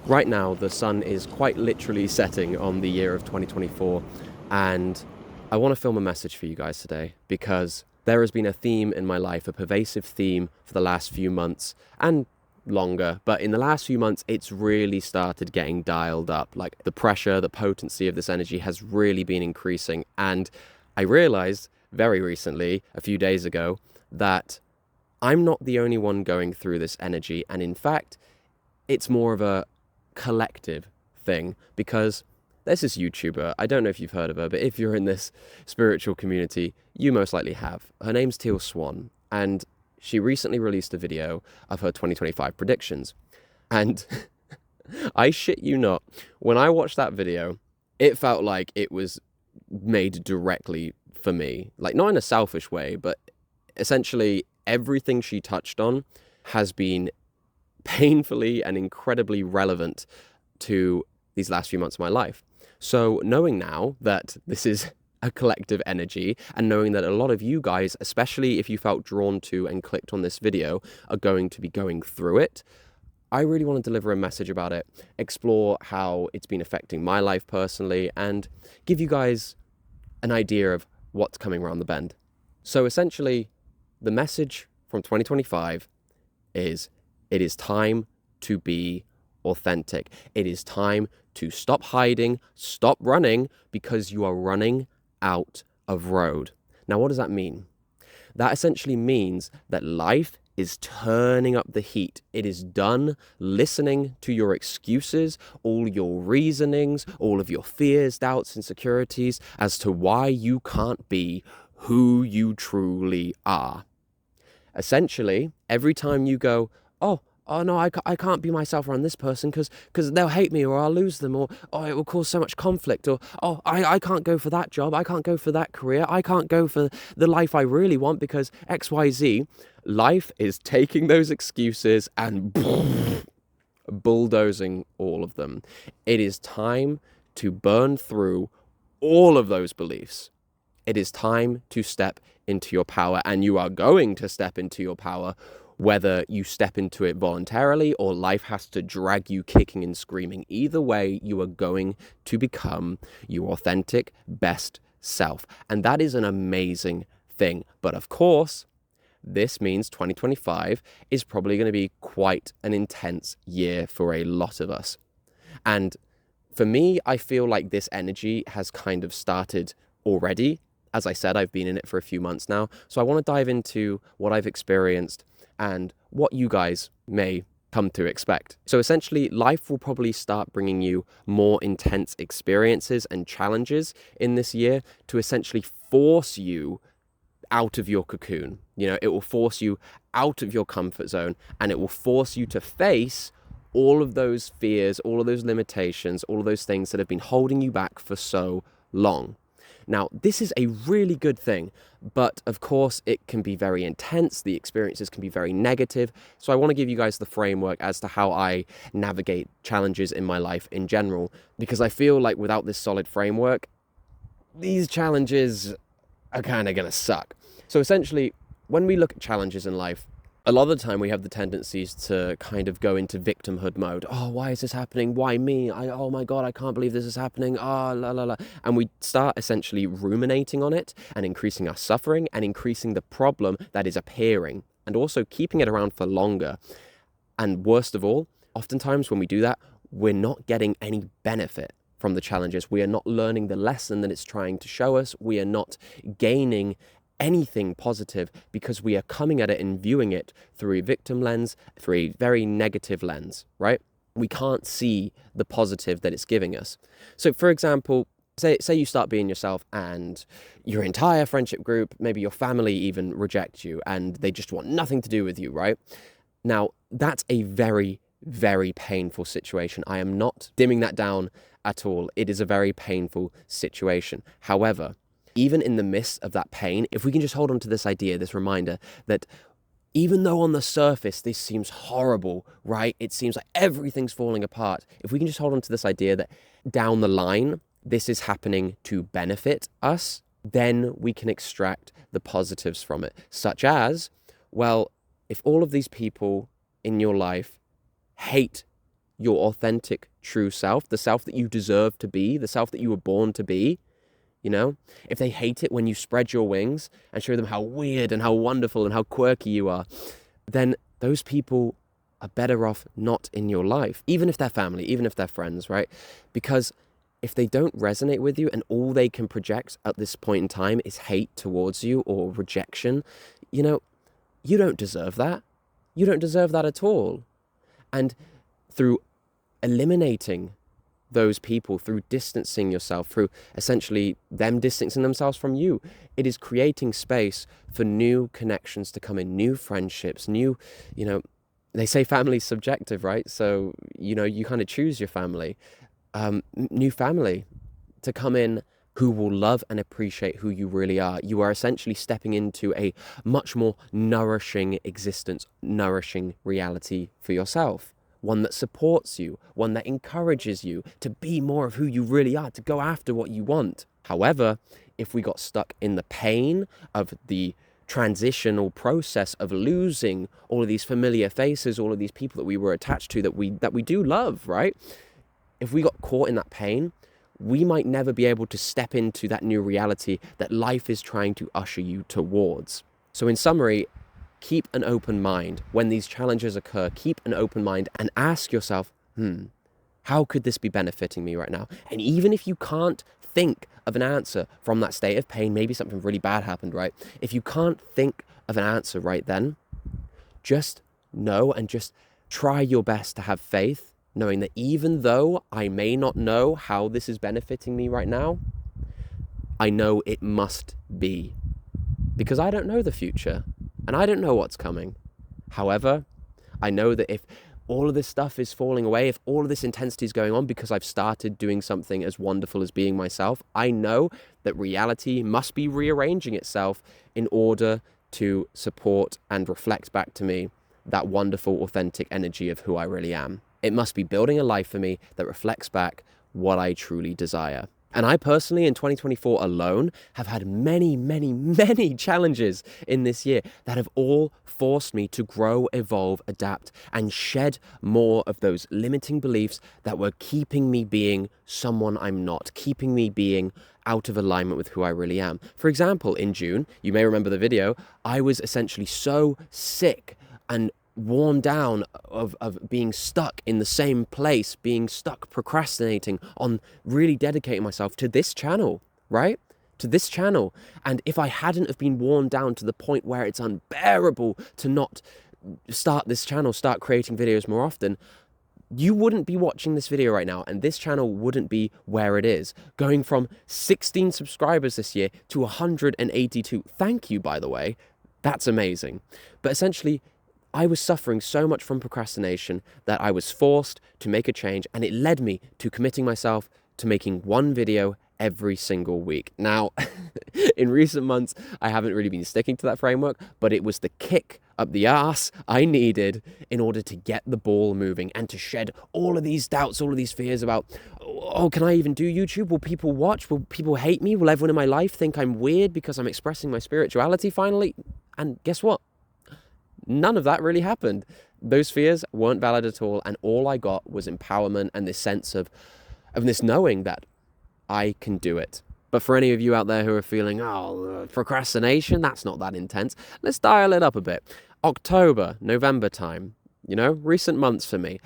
Right now, the sun is quite literally setting on the year of 2024, and I want to film a message for you guys today because there has been a theme in my life, a pervasive theme for the last few months and longer, but in the last few months, it's really started getting dialed up. Like the pressure, the potency of this energy has really been increasing, and I realized very recently, a few days ago, that I'm not the only one going through this energy, and in fact, it's more of a collective thing because there's this YouTuber, I don't know if you've heard of her, but if you're in this spiritual community, you most likely have. Her name's Teal Swan, and she recently released a video of her 2025 predictions. And I shit you not, when I watched that video, it felt like it was made directly for me. Like, not in a selfish way, but essentially everything she touched on has been painfully and incredibly relevant to these last few months of my life. So knowing now that this is a collective energy and knowing that a lot of you guys, especially if you felt drawn to and clicked on this video, are going to be going through it, I really want to deliver a message about it, explore how it's been affecting my life personally, and give you guys an idea of what's coming around the bend. So essentially, the message from 2025 is: it is time to be authentic. It is time to stop hiding, stop running, because you are running out of road. Now, what does that mean? That essentially means that life is turning up the heat. It is done listening to your excuses, all your reasonings, all of your fears, doubts, insecurities as to why you can't be who you truly are. Essentially, every time you go, oh no, I can't be myself around this person because they'll hate me, or I'll lose them, or oh, it will cause so much conflict, or oh, I can't go for that job, I can't go for that career, I can't go for the life I really want because XYZ. Life is taking those excuses and bulldozing all of them. It is time to burn through all of those beliefs. It is time to step into your power, and you are going to step into your power, whether you step into it voluntarily or life has to drag you kicking and screaming. Either way, you are going to become your authentic best self. And that is an amazing thing. But of course, this means 2025 is probably going to be quite an intense year for a lot of us. And for me, I feel like this energy has kind of started already. As I said, I've been in it for a few months now. So I want to dive into what I've experienced and what you guys may come to expect. So essentially, life will probably start bringing you more intense experiences and challenges in this year to essentially force you out of your cocoon. You know, it will force you out of your comfort zone, and it will force you to face all of those fears, all of those limitations, all of those things that have been holding you back for so long. Now, this is a really good thing, but of course it can be very intense. The experiences can be very negative. So I want to give you guys the framework as to how I navigate challenges in my life in general, because I feel like without this solid framework, these challenges are kind of going to suck. So essentially, when we look at challenges in life, a lot of the time we have the tendencies to kind of go into victimhood mode. Oh, why is this happening? Why me? Oh my God, I can't believe this is happening. Ah, la la la. And we start essentially ruminating on it and increasing our suffering and increasing the problem that is appearing and also keeping it around for longer. And worst of all, oftentimes when we do that, we're not getting any benefit from the challenges. We are not learning the lesson that it's trying to show us. We are not gaining anything positive because we are coming at it and viewing it through a victim lens, through a very negative lens, right? We can't see the positive that it's giving us. So for example, say you start being yourself and your entire friendship group, maybe your family even reject you and they just want nothing to do with you, right? Now, that's a very, very painful situation. I am not dimming that down at all. It is a very painful situation. However, even in the midst of that pain, if we can just hold on to this idea, this reminder that even though on the surface this seems horrible, right? It seems like everything's falling apart. If we can just hold on to this idea that down the line, this is happening to benefit us, then we can extract the positives from it, such as, well, if all of these people in your life hate your authentic, true self, the self that you deserve to be, the self that you were born to be, you know, if they hate it when you spread your wings and show them how weird and how wonderful and how quirky you are, then those people are better off not in your life, even if they're family, even if they're friends, right? Because if they don't resonate with you and all they can project at this point in time is hate towards you or rejection, you know, you don't deserve that. You don't deserve that at all. And through eliminating those people, through distancing yourself, through essentially them distancing themselves from you, it is creating space for new connections to come in, new friendships, new, you know, they say family's subjective, right? So, you know, you kind of choose your family, new family to come in who will love and appreciate who you really are. You are essentially stepping into a much more nourishing existence, nourishing reality for yourself. One that supports you, one that encourages you to be more of who you really are, to go after what you want. However, if we got stuck in the pain of the transitional process of losing all of these familiar faces, all of these people that we were attached to, that we do love, right? If we got caught in that pain, we might never be able to step into that new reality that life is trying to usher you towards. So in summary, keep an open mind. When these challenges occur, keep an open mind and ask yourself, how could this be benefiting me right now? And even if you can't think of an answer from that state of pain, maybe something really bad happened, right? If you can't think of an answer right then, just know and just try your best to have faith, knowing that even though I may not know how this is benefiting me right now, I know it must be. Because I don't know the future and I don't know what's coming. However, I know that if all of this stuff is falling away, if all of this intensity is going on because I've started doing something as wonderful as being myself, I know that reality must be rearranging itself in order to support and reflect back to me that wonderful, authentic energy of who I really am. It must be building a life for me that reflects back what I truly desire. And I personally, in 2024 alone, have had many, many, many challenges in this year that have all forced me to grow, evolve, adapt, and shed more of those limiting beliefs that were keeping me being someone I'm not, keeping me being out of alignment with who I really am. For example, in June, you may remember the video, I was essentially so sick and worn down of being stuck in the same place, being stuck procrastinating on really dedicating myself to this channel, right? To this channel. And if I hadn't have been worn down to the point where it's unbearable to not start this channel, start creating videos more often, you wouldn't be watching this video right now, and this channel wouldn't be where it is. Going from 16 subscribers this year to 182. Thank you, by the way. That's amazing. But essentially, I was suffering so much from procrastination that I was forced to make a change, and it led me to committing myself to making one video every single week. Now, in recent months, I haven't really been sticking to that framework, but it was the kick up the arse I needed in order to get the ball moving and to shed all of these doubts, all of these fears about, oh, can I even do YouTube? Will people watch? Will people hate me? Will everyone in my life think I'm weird because I'm expressing my spirituality finally? And guess what? None of that really happened. Those fears weren't valid at all, and all I got was empowerment and this sense of this knowing that I can do it. But for any of you out there who are feeling, procrastination, that's not that intense, let's dial it up a bit. October, November time, recent months for me,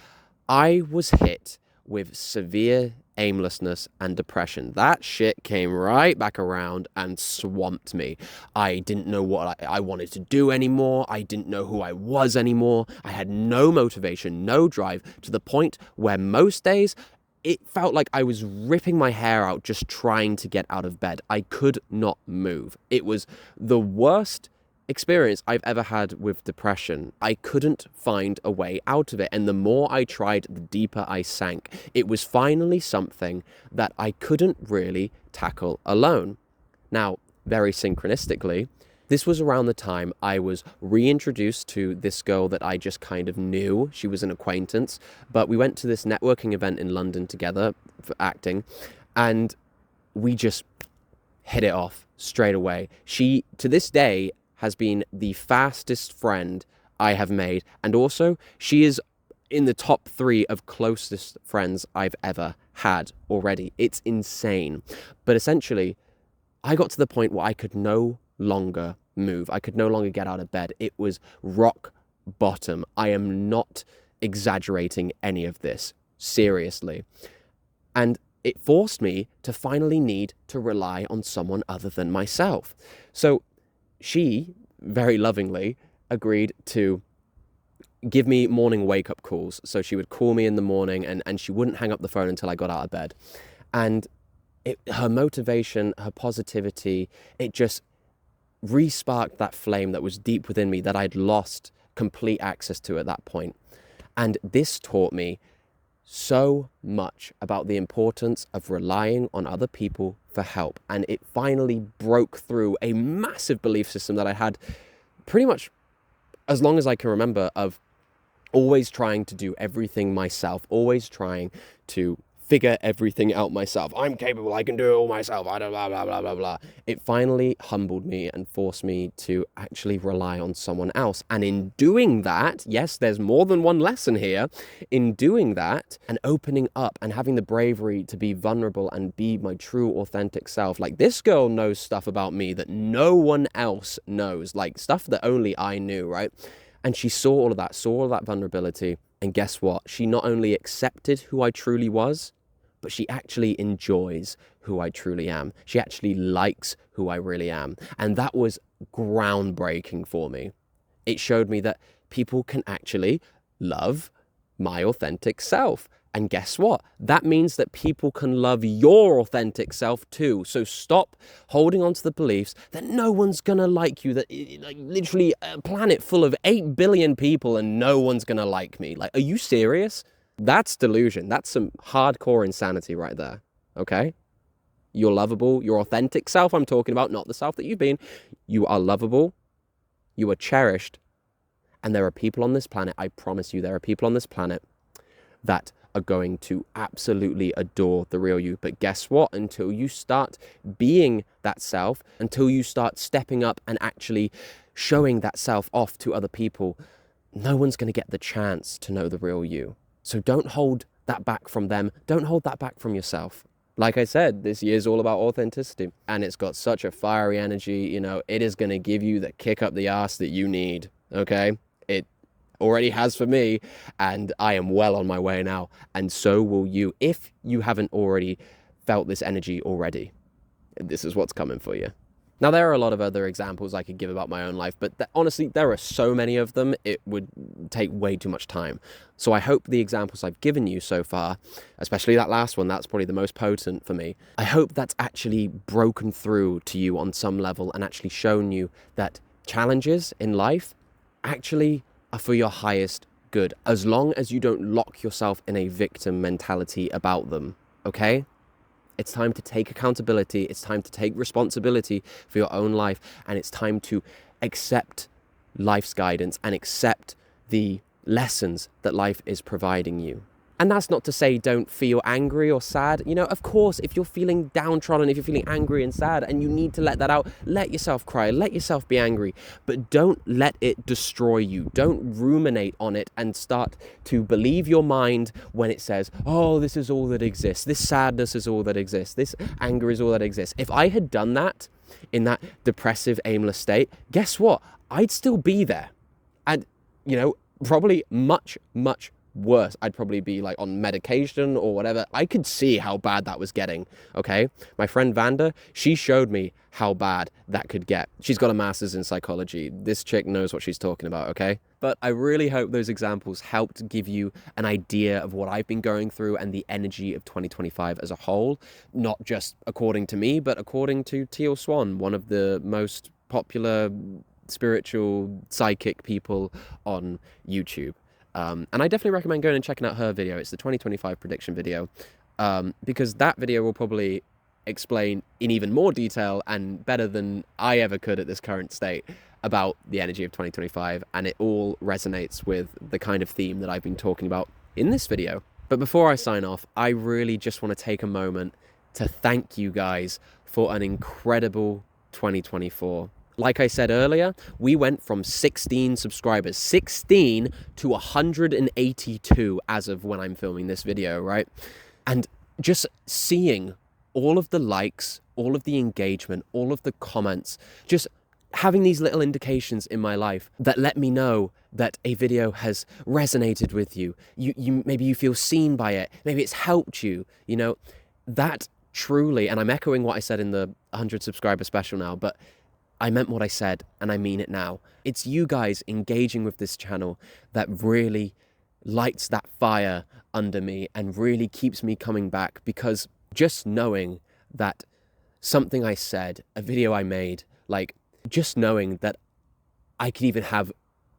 I was hit with severe aimlessness and depression. That shit came right back around and swamped me. I didn't know what I wanted to do anymore. I didn't know who I was anymore. I had no motivation, no drive, to the point where most days it felt like I was ripping my hair out just trying to get out of bed. I could not move. It was the worst experience I've ever had with depression. I couldn't find a way out of it, and the more I tried, the deeper I sank. It was finally something that I couldn't really tackle alone. Now, very synchronistically, this was around the time I was reintroduced to this girl that I just kind of knew. She was an acquaintance, but we went to this networking event in London together for acting, and we just hit it off straight away. She, to this day, has been the fastest friend I have made. And also, she is in the top 3 of closest friends I've ever had already. It's insane. But essentially, I got to the point where I could no longer move. I could no longer get out of bed. It was rock bottom. I am not exaggerating any of this. Seriously. And it forced me to finally need to rely on someone other than myself. So she, very lovingly, agreed to give me morning wake-up calls. So she would call me in the morning and she wouldn't hang up the phone until I got out of bed. And her motivation, her positivity, it just re-sparked that flame that was deep within me that I'd lost complete access to at that point. And this taught me so much about the importance of relying on other people for help. And it finally broke through a massive belief system that I had pretty much as long as I can remember, of always trying to do everything myself, always trying to figure everything out myself. I'm capable, I can do it all myself, I don't blah, blah, blah, blah, blah. It finally humbled me and forced me to actually rely on someone else. And in doing that, yes, there's more than one lesson here. In doing that and opening up and having the bravery to be vulnerable and be my true authentic self, like this girl knows stuff about me that no one else knows, like stuff that only I knew, right? And she saw all of that vulnerability. And guess what? She not only accepted who I truly was, but she actually enjoys who I truly am. She actually likes who I really am. And that was groundbreaking for me. It showed me that people can actually love my authentic self. And guess what? That means that people can love your authentic self too. So stop holding on to the beliefs that no one's gonna like you, that like literally a planet full of 8 billion people and no one's gonna like me. Like, are you serious? That's delusion. That's some hardcore insanity right there, okay? You're lovable, your authentic self I'm talking about, not the self that you've been. You are lovable, you are cherished, and there are people on this planet, I promise you, there are people on this planet that are going to absolutely adore the real you. But guess what? Until you start being that self, until you start stepping up and actually showing that self off to other people, no one's going to get the chance to know the real you. So don't hold that back from them. Don't hold that back from yourself. Like I said, this year's all about authenticity, and it's got such a fiery energy. You know, it is going to give you the kick up the ass that you need, okay? It already has for me, and I am well on my way now, and so will you if you haven't already felt this energy already. This is what's coming for you. Now, there are a lot of other examples I could give about my own life, but honestly, there are so many of them, it would take way too much time. So I hope the examples I've given you so far, especially that last one, that's probably the most potent for me. I hope that's actually broken through to you on some level and actually shown you that challenges in life actually are for your highest good, as long as you don't lock yourself in a victim mentality about them, okay? It's time to take accountability, it's time to take responsibility for your own life, and it's time to accept life's guidance and accept the lessons that life is providing you. And that's not to say don't feel angry or sad. You know, of course, if you're feeling downtrodden, if you're feeling angry and sad and you need to let that out, let yourself cry, let yourself be angry, but don't let it destroy you. Don't ruminate on it and start to believe your mind when it says, oh, this is all that exists. This sadness is all that exists. This anger is all that exists. If I had done that in that depressive, aimless state, guess what? I'd still be there. And, you know, probably much, much worse. I'd probably be like on medication or whatever. I could see how bad that was getting, okay? My friend Vanda, she showed me how bad that could get. She's got a master's in psychology. This chick knows what she's talking about, okay? But I really hope those examples helped give you an idea of what I've been going through and the energy of 2025 as a whole, not just according to me, but according to Teal Swan, one of the most popular spiritual psychic people on YouTube. And I definitely recommend going and checking out her video. It's the 2025 prediction video, because that video will probably explain in even more detail and better than I ever could at this current state about the energy of 2025, and it all resonates with the kind of theme that I've been talking about in this video. But before I sign off, I really just want to take a moment to thank you guys for an incredible 2024. Like I said earlier, we went from 16 subscribers, 16 to 182 as of when I'm filming this video, right? And just seeing all of the likes, all of the engagement, all of the comments, just having these little indications in my life that let me know that a video has resonated with you. Maybe you feel seen by it. Maybe it's helped you, you know, that truly, and I'm echoing what I said in the 100 subscriber special now, but I meant what I said and I mean it now. It's you guys engaging with this channel that really lights that fire under me and really keeps me coming back, because just knowing that something I said, a video I made, like just knowing that I could even have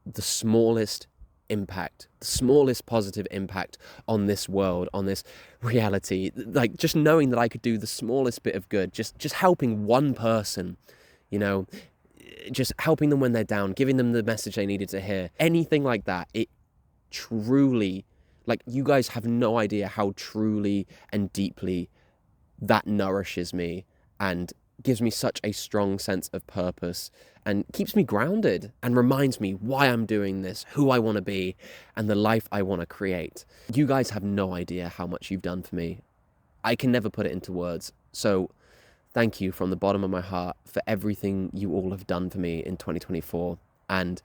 the smallest impact, the smallest positive impact on this world, on this reality, like just knowing that I could do the smallest bit of good, just helping one person, you know, just helping them when they're down, giving them the message they needed to hear, anything like that, it truly, like, you guys have no idea how truly and deeply that nourishes me and gives me such a strong sense of purpose and keeps me grounded and reminds me why I'm doing this, who I want to be, and the life I want to create. You guys have no idea how much you've done for me. I can never put it into words. So thank you from the bottom of my heart for everything you all have done for me in 2024. And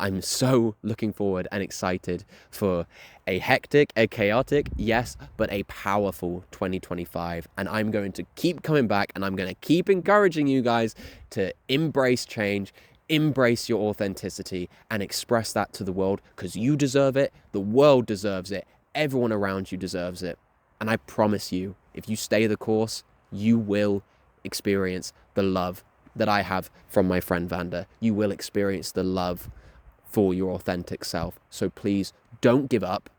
I'm so looking forward and excited for a hectic, a chaotic, yes, but a powerful 2025. And I'm going to keep coming back, and I'm going to keep encouraging you guys to embrace change, embrace your authenticity, and express that to the world, because you deserve it, the world deserves it, everyone around you deserves it. And I promise you, if you stay the course, you will experience the love that I have from my friend Vanda. You will experience the love for your authentic self. So please don't give up.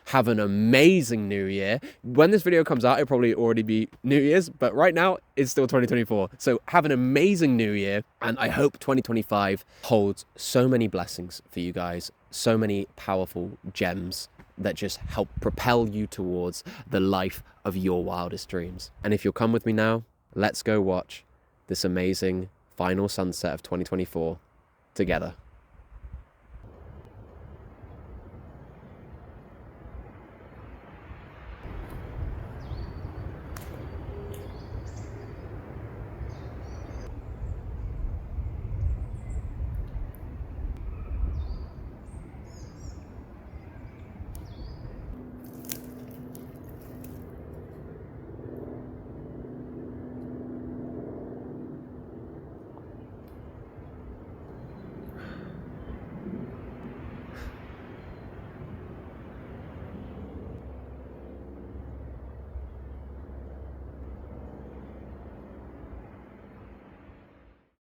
Have an amazing new year. When this video comes out, it'll probably already be New Year's, but right now it's still 2024. So have an amazing new year. And I hope 2025 holds so many blessings for you guys, so many powerful gems that just help propel you towards the life of your wildest dreams. And if you'll come with me now, let's go watch this amazing final sunset of 2024 together.